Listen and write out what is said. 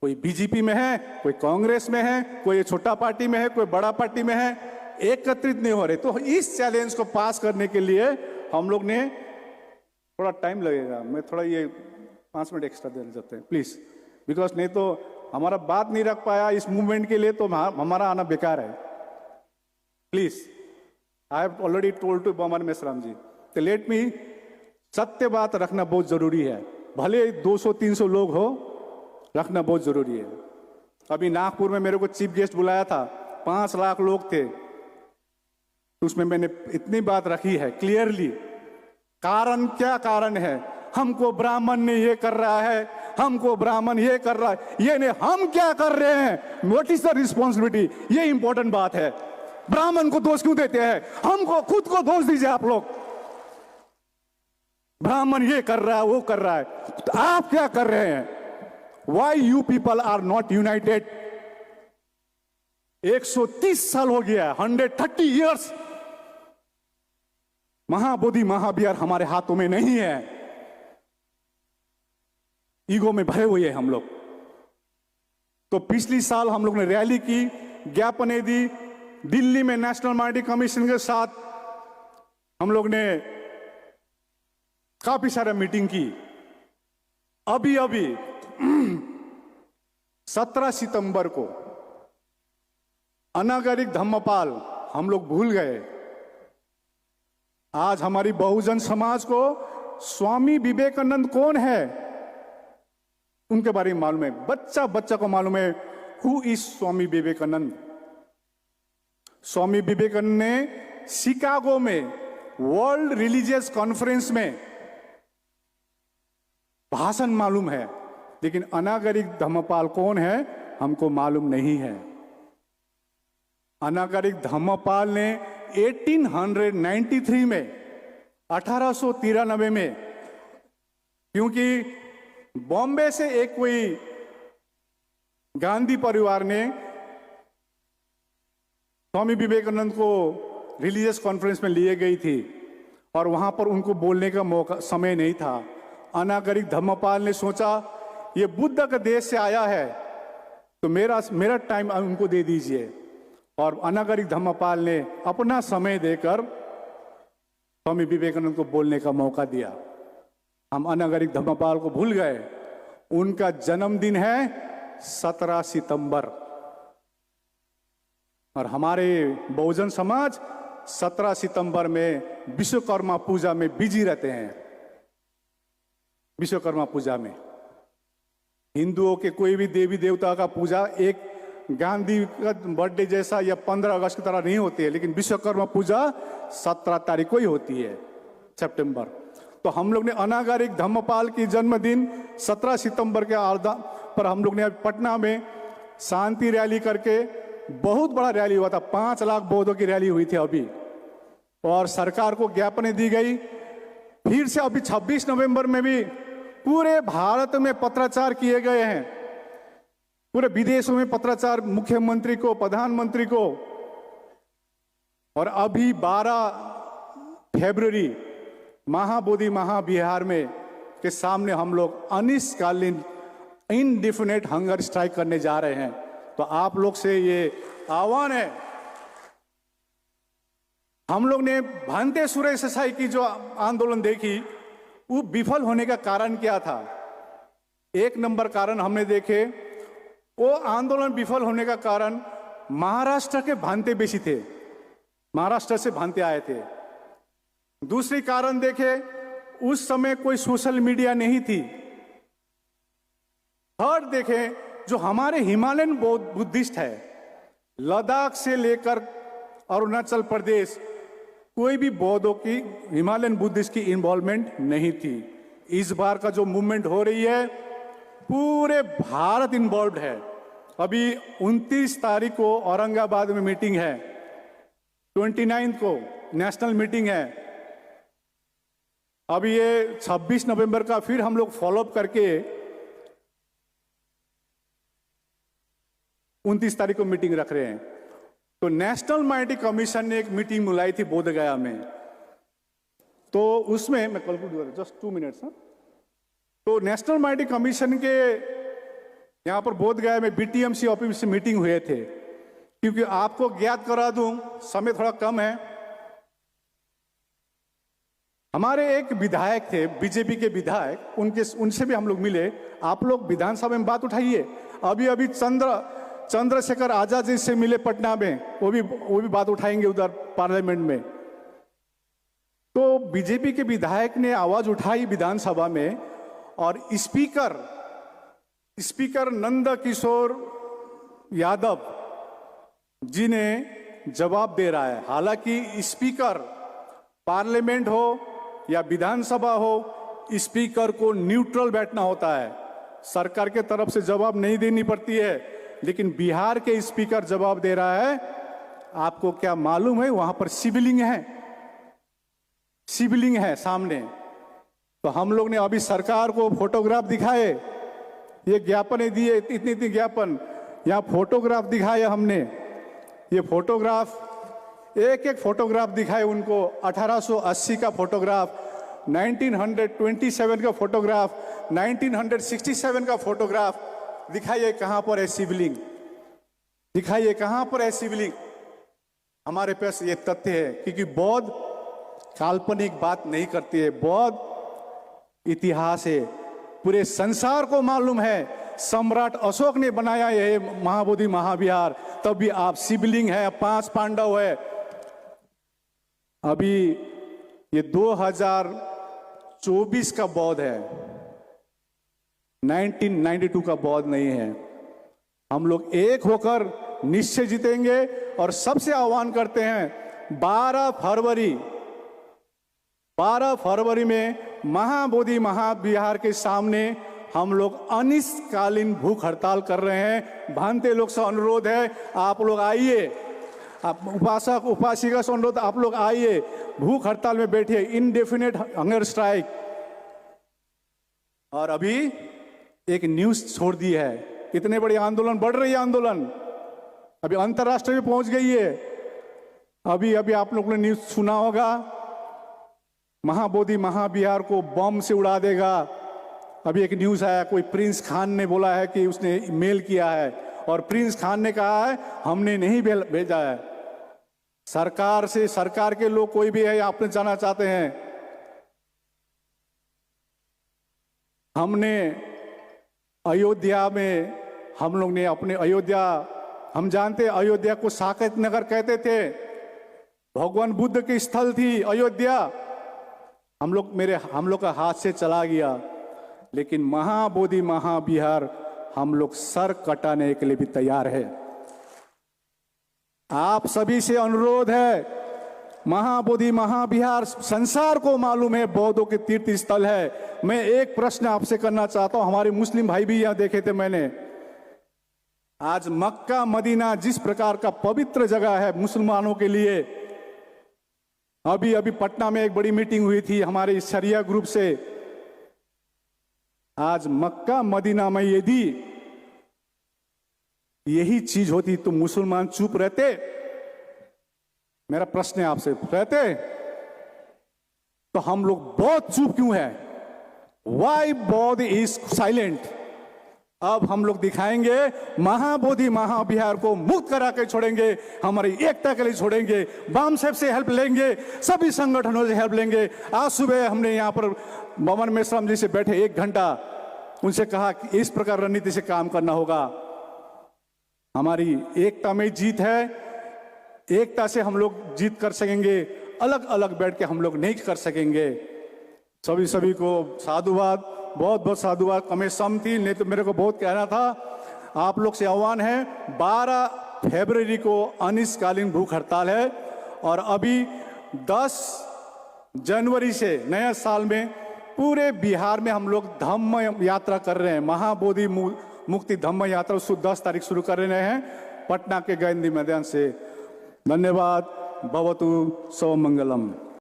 कोई बीजेपी में है, कोई कांग्रेस में है, कोई छोटा पार्टी में है, कोई बड़ा पार्टी में है, एकत्रित नहीं हो रहे। तो इस चैलेंज को पास करने के लिए हम लोग ने, थोड़ा टाइम लगेगा, मैं थोड़ा ये 5 मिनट एक्स्ट्रा देना चाहते हैं प्लीज, बिकॉज नहीं तो हमारा बात नहीं रख पाया इस मूवमेंट के लिए तो हमारा आना बेकार है। Please, I have already told to Baman Meshram जी, तो लेट मी, सत्य बात रखना बहुत जरूरी है, भले 200-300 लोग हो, रखना बहुत जरूरी है। अभी नागपुर में मेरे को चीफ गेस्ट बुलाया था, 5 लाख लोग थे, तो उसमें मैंने इतनी बात रखी है क्लियरली। कारण क्या कारण है? हमको ब्राह्मण ने ये कर रहा है, हमको ब्राह्मण ये कर रहा है, ये नहीं, हम क्या कर रहे हैं, व्हाट इज द रिस्पॉन्सिबिलिटी, ये इंपॉर्टेंट बात है। ब्राह्मण को दोष क्यों देते हैं? हमको खुद को दोष दीजिए आप लोग। ब्राह्मण ये कर रहा है, वो कर रहा है, तो आप क्या कर रहे हैं? Why you people are not united? 130 साल हो गया, 130 ईयर्स। महाबोधि महाविहार हमारे हाथों में नहीं है, ईगो में भरे हुए हैं हम लोग। तो पिछली साल हम लोग ने रैली की, ज्ञापनें दी, दिल्ली में नेशनल माइनॉरिटी कमीशन के साथ हम लोग ने काफी सारा मीटिंग की। अभी 17 सितंबर को अनागरिक धम्मपाल हम लोग भूल गए। आज हमारी बहुजन समाज को स्वामी विवेकानंद कौन है उनके बारे में मालूम है, बच्चा बच्चा को मालूम है हु इज स्वामी विवेकानंद। स्वामी विवेकानंद ने शिकागो में वर्ल्ड रिलीजियस कॉन्फ्रेंस में भाषण मालूम है, लेकिन अनागरिक धम्मपाल कौन है हमको मालूम नहीं है। अनागरिक धम्मपाल ने 1893 में, 1893 में, क्योंकि बॉम्बे से एक कोई गांधी परिवार ने स्वामी विवेकानंद को रिलीजियस कॉन्फ्रेंस में लिए गई थी और वहां पर उनको बोलने का मौका समय नहीं था। अनागरिक धम्मपाल ने सोचा ये बुद्ध का देश से आया है तो मेरा टाइम उनको दे दीजिए, और अनागरिक धम्मपाल ने अपना समय देकर स्वामी विवेकानंद को बोलने का मौका दिया। हम अनागरिक धम्मपाल को भूल गए। उनका जन्मदिन है 17 सितंबर, और हमारे बहुजन समाज 17 सितंबर में विश्वकर्मा पूजा में बिजी रहते हैं। विश्वकर्मा पूजा में हिंदुओं के कोई भी देवी देवता का पूजा एक गांधी का बर्थडे जैसा या 15 अगस्त की तरह नहीं होती है, लेकिन विश्वकर्मा पूजा 17 तारीख को ही होती है, सितंबर। तो हम लोग ने अनागरिक धम्मपाल की जन्मदिन 17 सितंबर के आर्धा पर हम लोग ने पटना में शांति रैली करके, बहुत बड़ा रैली हुआ था, 5 लाख बौद्धों की रैली हुई थी अभी, और सरकार को ज्ञापनें दी गई। फिर से अभी 26 नवंबर में भी पूरे भारत में पत्राचार किए गए हैं, पूरे विदेशों में पत्राचार, मुख्यमंत्री को, प्रधानमंत्री को। और अभी 12 फरवरी महाबोधि महाविहार में के सामने हम लोग अनिश्चितकालीन इनडिफिनिट हंगर स्ट्राइक करने जा रहे हैं। तो आप लोग से ये आह्वान है, हम लोग ने भांते सुरेश देसाई की जो आंदोलन देखी, वो विफल होने का कारण क्या था? 1 नंबर कारण हमने देखे, वो आंदोलन विफल होने का कारण महाराष्ट्र के भांते बेसी थे, महाराष्ट्र से भांते आए थे। दूसरी कारण देखे, उस समय कोई सोशल मीडिया नहीं थी। थर्ड देखे, जो हमारे हिमालयन बुद्धिस्ट है, लद्दाख से लेकर अरुणाचल प्रदेश, कोई भी बौद्धों की, हिमालयन बुद्धिस्ट की इन्वॉल्वमेंट नहीं थी। इस बार का जो मूवमेंट हो रही है, पूरे भारत इन्वॉल्व है। अभी 29 तारीख को औरंगाबाद में मीटिंग है, 29 को नेशनल मीटिंग है। अभी ये 26 नवंबर का फिर हम लोग फॉलोअप करके 29 तारीख को मीटिंग रख रहे हैं। तो नेशनल माइनॉरिटी कमीशन ने एक मीटिंग बुलाई थी बोध गया में, तो उसमें मैं कंक्लूड कर, जस्ट 2 मिनट्स। तो नेशनल माइनॉरिटी कमीशन के यहाँ पर बोधगया में बीटीएमसी ऑफिस से मीटिंग हुए थे। क्योंकि आपको ज्ञात करा दूं, समय थोड़ा कम है, हमारे एक विधायक थे, बीजेपी के विधायक, उनसे भी हम लोग मिले। आप लोग विधानसभा में बात उठाइए। अभी अभी चंद्रशेखर आजाद जी से मिले पटना में, वो भी बात उठाएंगे उधर पार्लियामेंट में। तो बीजेपी के विधायक ने आवाज उठाई विधानसभा में, और स्पीकर नंद किशोर यादव जी ने जवाब दे रहा है। हालांकि स्पीकर, पार्लियामेंट हो या विधानसभा हो, स्पीकर को न्यूट्रल बैठना होता है, सरकार के तरफ से जवाब नहीं देनी पड़ती है। लेकिन बिहार के स्पीकर जवाब दे रहा है। आपको क्या मालूम है, वहां पर शिवलिंग है सामने। तो हम लोग ने अभी सरकार को फोटोग्राफ दिखाए, ये ज्ञापन दिए, इतनी ज्ञापन, यहाँ फोटोग्राफ दिखाए हमने। ये फोटोग्राफ, एक फोटोग्राफ दिखाए उनको। 1880 का फोटोग्राफ, 1927 का फोटोग्राफ, 1967 का फोटोग्राफ दिखाइए। कहां पर है शिवलिंग, दिखाइए कहां पर है शिवलिंग। हमारे पास ये तथ्य है, क्योंकि बौद्ध काल्पनिक बात नहीं करती है, बौद्ध इतिहास है, पूरे संसार को मालूम है। सम्राट अशोक ने बनाया ये महाबोधि महाविहार, तब भी आप शिवलिंग है, 5 पांडव है। अभी ये 2024 का बौद्ध है, 1992 का बौद्ध नहीं है। हम लोग एक होकर निश्चय जीतेंगे। और सबसे आह्वान करते हैं, 12 फरवरी में महाबोधि महाविहार के सामने हम लोग अनिश्चितकालीन भूख हड़ताल कर रहे हैं। भांते लोग से अनुरोध है, आप लोग आइए, आप उपासक उपासिका से अनुरोध, आप लोग आइए, भूख हड़ताल में बैठिए, इनडेफिनेट हंगर स्ट्राइक। और अभी एक न्यूज छोड़ दी है, इतने बड़ी आंदोलन बढ़ रही है, आंदोलन अभी अंतर्राष्ट्रीय में पहुंच गई है। अभी आप लोगों ने न्यूज सुना होगा, महाबोधि महाविहार को बम से उड़ा देगा। अभी एक न्यूज आया, कोई प्रिंस खान ने बोला है कि उसने मेल किया है, और प्रिंस खान ने कहा है हमने नहीं भेजा है। सरकार के लोग कोई भी है, आपने जाना चाहते हैं। हमने अयोध्या में, हम लोग ने अपने अयोध्या, हम जानते अयोध्या को साकेत नगर कहते थे, भगवान बुद्ध की स्थल थी अयोध्या। हम लोग का हाथ से चला गया। लेकिन महाबोधि महाविहार हम लोग सर कटाने के लिए भी तैयार है। आप सभी से अनुरोध है, महाबोधि महाविहार संसार को मालूम है बौद्धों के तीर्थ स्थल है। मैं एक प्रश्न आपसे करना चाहता हूं, हमारे मुस्लिम भाई भी यहां देखे थे मैंने। आज मक्का मदीना जिस प्रकार का पवित्र जगह है मुसलमानों के लिए, अभी पटना में एक बड़ी मीटिंग हुई थी हमारे शरिया ग्रुप से। आज मक्का मदीना में यदि यही चीज होती तो मुसलमान चुप रहते? मेरा प्रश्न है आपसे, रहते? तो हम लोग बहुत चुप क्यों है? वाई बौद्ध इज साइलेंट? अब हम लोग दिखाएंगे, महाबोधि महाविहार को मुक्त करा के छोड़ेंगे, हमारी एकता के लिए छोड़ेंगे, बाम साहब से हेल्प लेंगे, सभी संगठनों से हेल्प लेंगे। आज सुबह हमने यहाँ पर बमन मेश्राम जी से बैठे 1 घंटा, उनसे कहा कि इस प्रकार रणनीति से काम करना होगा। हमारी एकता में जीत है, एकता से हम लोग जीत कर सकेंगे, अलग अलग बैठ के हम लोग नहीं कर सकेंगे। सभी को साधुवाद, बहुत बहुत साधुवाद। कमें सम थी, नहीं तो मेरे को बहुत कहना था। आप लोग से आह्वान है, 12 फरवरी को अनिश्चितकालीन भूख हड़ताल है, और अभी 10 जनवरी से नए साल में पूरे बिहार में हम लोग धम्म यात्रा कर रहे हैं। महाबोधि मुक्ति धम्म यात्रा 10 तारीख शुरू कर रहे हैं पटना के गांधी मैदान से। धन्यवाद। भवतु सर्वमंगलम।